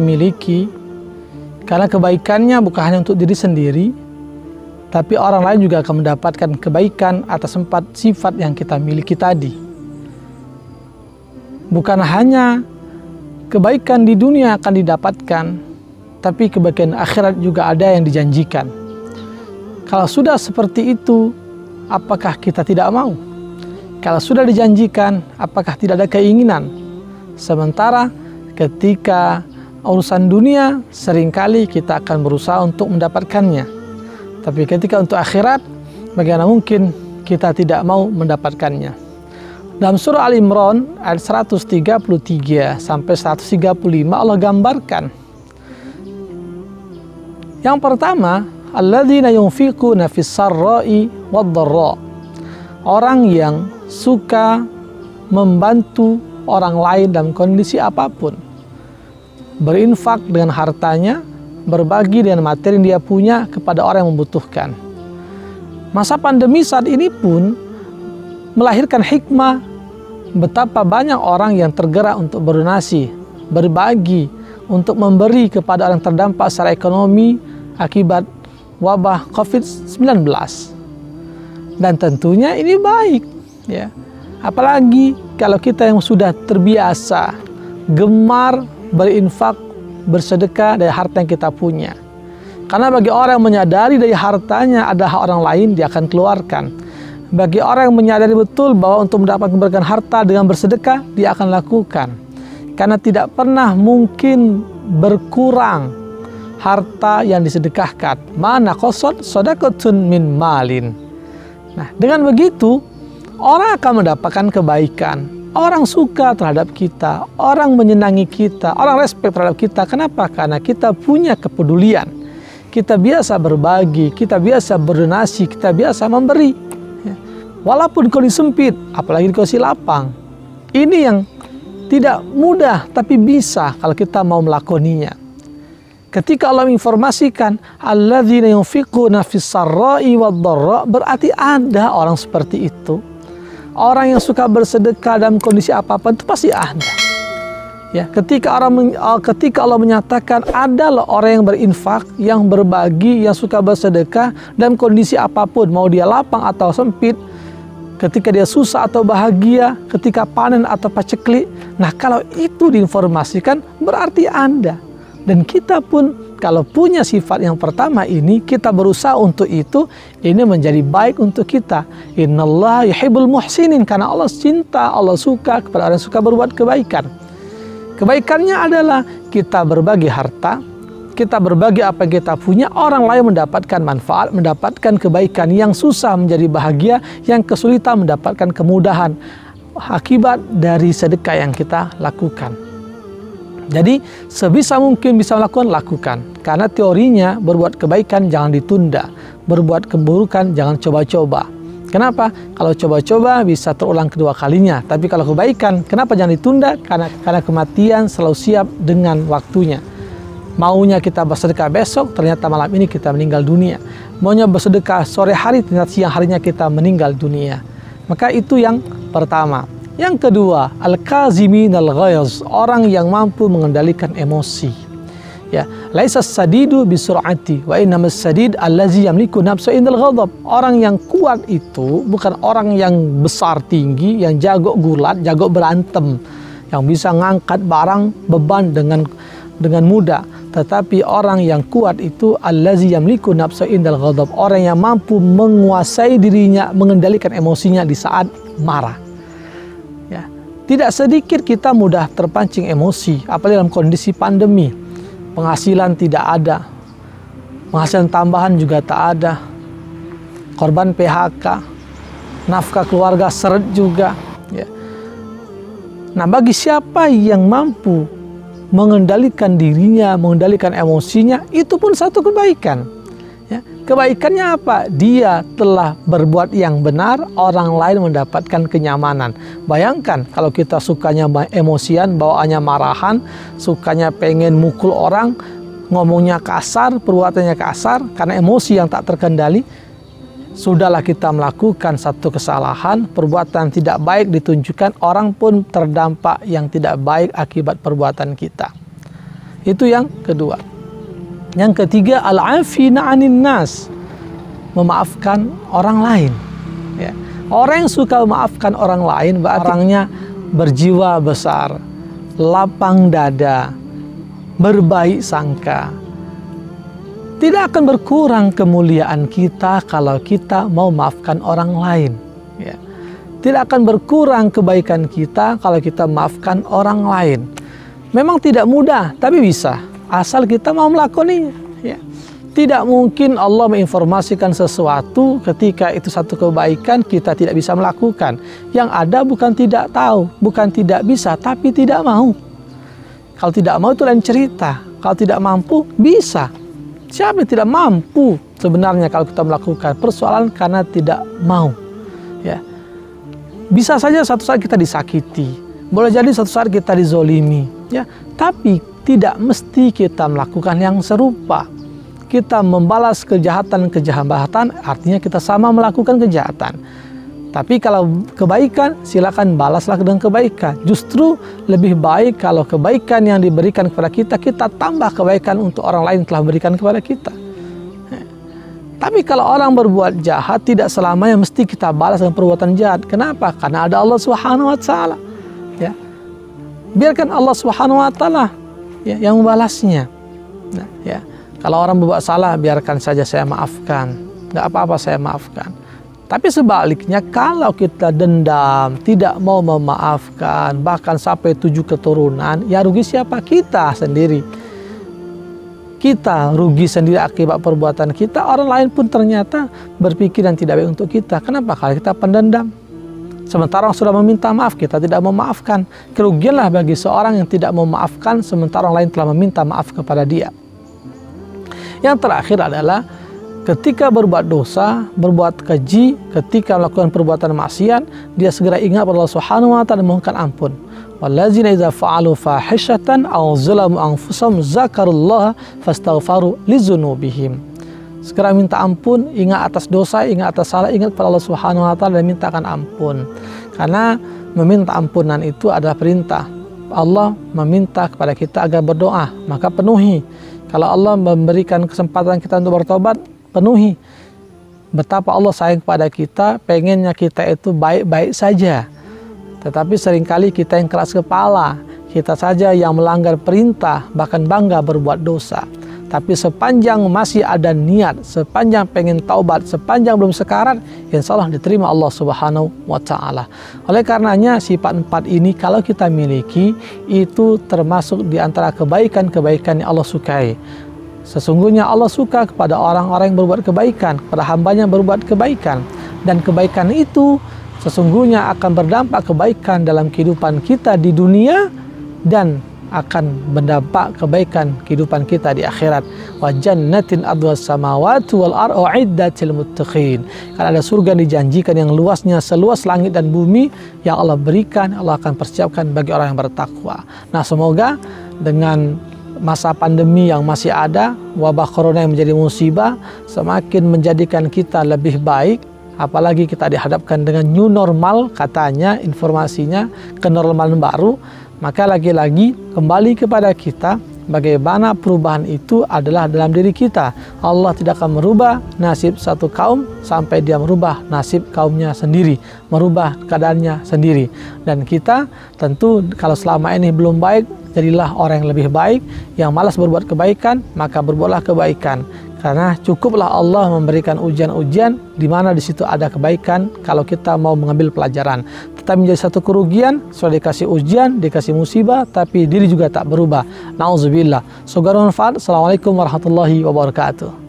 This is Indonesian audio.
miliki, karena kebaikannya bukan hanya untuk diri sendiri, tapi orang lain juga akan mendapatkan kebaikan atas 4 sifat yang kita miliki tadi. Bukan hanya kebaikan di dunia akan didapatkan, tapi kebaikan akhirat juga ada yang dijanjikan. Kalau sudah seperti itu, apakah kita tidak mau? Kalau sudah dijanjikan, apakah tidak ada keinginan? Sementara ketika urusan dunia, seringkali kita akan berusaha untuk mendapatkannya. Tapi ketika untuk akhirat, bagaimana mungkin kita tidak mau mendapatkannya? Dalam surah Al-Imran ayat 133 sampai 135 Allah gambarkan. Yang pertama, alladzina yunfiquna fis sarra'i wad-dharra. Orang yang suka membantu orang lain dalam kondisi apapun. Berinfak dengan hartanya, berbagi dengan materi yang dia punya kepada orang yang membutuhkan. Masa pandemi saat ini pun melahirkan hikmah betapa banyak orang yang tergerak untuk berdonasi, berbagi, untuk memberi kepada orang terdampak secara ekonomi akibat wabah COVID-19. Dan tentunya ini baik, ya. Apalagi kalau kita yang sudah terbiasa gemar berinfak, bersedekah dari harta yang kita punya. Karena bagi orang yang menyadari dari hartanya ada hak orang lain, dia akan keluarkan. Bagi orang yang menyadari betul bahwa untuk mendapatkan keberkahan harta dengan bersedekah, dia akan lakukan. Karena tidak pernah mungkin berkurang harta yang disedekahkan. Mana qasad shadaqatun min malin. Nah, dengan begitu orang akan mendapatkan kebaikan. Orang suka terhadap kita, orang menyenangi kita, orang respect terhadap kita. Kenapa? Karena kita punya kepedulian. Kita biasa berbagi, kita biasa berdonasi, kita biasa memberi. Walaupun kondisi sempit, apalagi kondisi lapang. Ini yang tidak mudah, tapi bisa kalau kita mau melakoninya. Ketika Allah menginformasikan, alladzina yunfiquna fis sarra'i wad-dharra, berarti ada orang seperti itu. Orang yang suka bersedekah dalam kondisi apapun itu pasti ada. Ya, ketika Allah menyatakan adalah orang yang berinfak, yang berbagi, yang suka bersedekah dalam kondisi apapun, mau dia lapang atau sempit, ketika dia susah atau bahagia, ketika panen atau paceklik. Nah, kalau itu diinformasikan berarti Anda. Dan kita pun kalau punya sifat yang pertama ini, kita berusaha untuk itu, ini menjadi baik untuk kita. Innallaha yuhibbul muhsinin, karena Allah cinta, Allah suka kepada orang yang suka berbuat kebaikan. Kebaikannya adalah kita berbagi harta, kita berbagi apa yang kita punya, orang lain mendapatkan manfaat, mendapatkan kebaikan, yang susah menjadi bahagia, yang kesulitan mendapatkan kemudahan akibat dari sedekah yang kita lakukan. Jadi sebisa mungkin bisa lakukan. Karena teorinya berbuat kebaikan jangan ditunda, berbuat keburukan jangan coba-coba. Kenapa? Kalau coba-coba bisa terulang kedua kalinya. Tapi kalau kebaikan, kenapa jangan ditunda? Karena kematian selalu siap dengan waktunya. Maunya kita bersedekah besok, ternyata malam ini kita meninggal dunia. Maunya bersedekah sore hari, ternyata siang harinya kita meninggal dunia. Maka itu yang pertama. Yang kedua, al-kazimin al-ghayz, orang yang mampu mengendalikan emosi. Ya, laisa sadidu bisur'ati wa innamas sadid allazi yamliku nafsa indal ghadab. Orang yang kuat itu bukan orang yang besar tinggi, yang jago gulat, jago berantem, yang bisa ngangkat barang beban dengan mudah. Tetapi orang yang kuat itu allazi yamliku nafsa indal ghadab, orang yang mampu menguasai dirinya, mengendalikan emosinya di saat marah. Ya, tidak sedikit kita mudah terpancing emosi, apalagi dalam kondisi pandemi. Penghasilan tidak ada, penghasilan tambahan juga tak ada, korban PHK, nafkah keluarga seret juga. Ya. Nah, bagi siapa yang mampu mengendalikan dirinya, mengendalikan emosinya, itu pun satu kebaikan. Ya. Kebaikannya apa? Dia telah berbuat yang benar, orang lain mendapatkan kenyamanan. Bayangkan kalau kita sukanya emosian, bawaannya marahan, sukanya pengen mukul orang, ngomongnya kasar, perbuatannya kasar, karena emosi yang tak terkendali. Sudahlah kita melakukan satu kesalahan, perbuatan tidak baik ditunjukkan, orang pun terdampak yang tidak baik akibat perbuatan kita. Itu yang kedua. Yang ketiga, al-afina 'anin nas, memaafkan orang lain. Ya. Orang yang suka memaafkan orang lain berarti orangnya berjiwa besar, lapang dada, berbaik sangka. Tidak akan berkurang kemuliaan kita kalau kita mau maafkan orang lain. Ya. Tidak akan berkurang kebaikan kita kalau kita maafkan orang lain. Memang tidak mudah, tapi bisa, asal kita mau melakukannya. Ya. Tidak mungkin Allah menginformasikan sesuatu ketika itu satu kebaikan kita tidak bisa melakukan. Yang ada bukan tidak tahu, bukan tidak bisa, tapi tidak mau. Kalau tidak mau itu lain cerita. Kalau tidak mampu, bisa. Siapa yang tidak mampu sebenarnya kalau kita melakukan? Persoalan karena tidak mau. Ya. Bisa saja satu saat kita disakiti. Boleh jadi satu saat kita dizolimi. Ya. Tapi tidak mesti kita melakukan yang serupa. Kita membalas kejahatan artinya kita sama melakukan kejahatan. Tapi kalau kebaikan, silakan balaslah dengan kebaikan. Justru lebih baik kalau kebaikan yang diberikan kepada kita, kita tambah kebaikan untuk orang lain yang telah berikan kepada kita. Tapi kalau orang berbuat jahat, tidak selamanya mesti kita balas dengan perbuatan jahat. Kenapa? Karena ada Allah Subhanahu wa Ta'ala. Ya. Biarkan Allah Subhanahu wa Ta'ala ya, yang membalasnya. Nah, ya. Kalau orang berbuat salah, biarkan saja, saya maafkan. Nggak apa-apa, saya maafkan. Tapi sebaliknya, kalau kita dendam, tidak mau memaafkan, bahkan sampai 7 keturunan, ya rugi siapa? Kita sendiri. Kita rugi sendiri akibat perbuatan kita. Orang lain pun ternyata berpikir yang tidak baik untuk kita. Kenapa? Kalau kita pendendam. Sementara orang sudah meminta maaf, kita tidak memaafkan. Kerugianlah bagi seorang yang tidak memaafkan, sementara orang lain telah meminta maaf kepada dia. Yang terakhir adalah ketika berbuat dosa, berbuat keji, ketika melakukan perbuatan maksiat, dia segera ingat Allah Subhanahu wa Ta'ala dan memohonkan ampun. Wallazina idza fa'alu fahishatan aw zalamu anfusahum zakarullaha fastaghfaru lidzunubihim. Segera minta ampun, ingat atas dosa, ingat atas salah, ingat pada Allah Subhanahu wa Ta'ala dan mintakan ampun. Karena meminta ampunan itu adalah perintah. Allah meminta kepada kita agar berdoa, maka penuhi. Kalau Allah memberikan kesempatan kita untuk bertobat, penuhi. Betapa Allah sayang kepada kita, pengennya kita itu baik-baik saja. Tetapi seringkali kita yang keras kepala, kita saja yang melanggar perintah, bahkan bangga berbuat dosa. Tapi sepanjang masih ada niat, sepanjang pengen taubat, sepanjang belum sekarat, insya Allah diterima Allah Subhanahu wa Ta'ala. Oleh karenanya sifat 4 ini kalau kita miliki, itu termasuk di antara kebaikan-kebaikan yang Allah sukai. Sesungguhnya Allah suka kepada orang-orang yang berbuat kebaikan, kepada hambanya yang berbuat kebaikan. Dan kebaikan itu sesungguhnya akan berdampak kebaikan dalam kehidupan kita di dunia dan akan berdampak kebaikan kehidupan kita di akhirat. Wa jannatin adwas samawati wal ardu uiddatil muttaqin. Karena ada surga dijanjikan yang luasnya seluas langit dan bumi yang Allah berikan, Allah akan persiapkan bagi orang yang bertakwa. Nah, semoga dengan masa pandemi yang masih ada, wabah corona yang menjadi musibah, semakin menjadikan kita lebih baik. Apalagi kita dihadapkan dengan new normal, katanya informasinya kenormalan baru. Maka lagi-lagi kembali kepada kita, bagaimana perubahan itu adalah dalam diri kita. Allah tidak akan merubah nasib satu kaum sampai dia merubah nasib kaumnya sendiri, merubah keadaannya sendiri. Dan kita tentu kalau selama ini belum baik, jadilah orang yang lebih baik. Yang malas berbuat kebaikan, maka berbuatlah kebaikan. Karena cukuplah Allah memberikan ujian-ujian di mana di situ ada kebaikan kalau kita mau mengambil pelajaran. Tetapi menjadi satu kerugian, sudah dikasih ujian, dikasih musibah, tapi diri juga tak berubah. Nauzubillah. Assalamualaikum warahmatullahi wabarakatuh.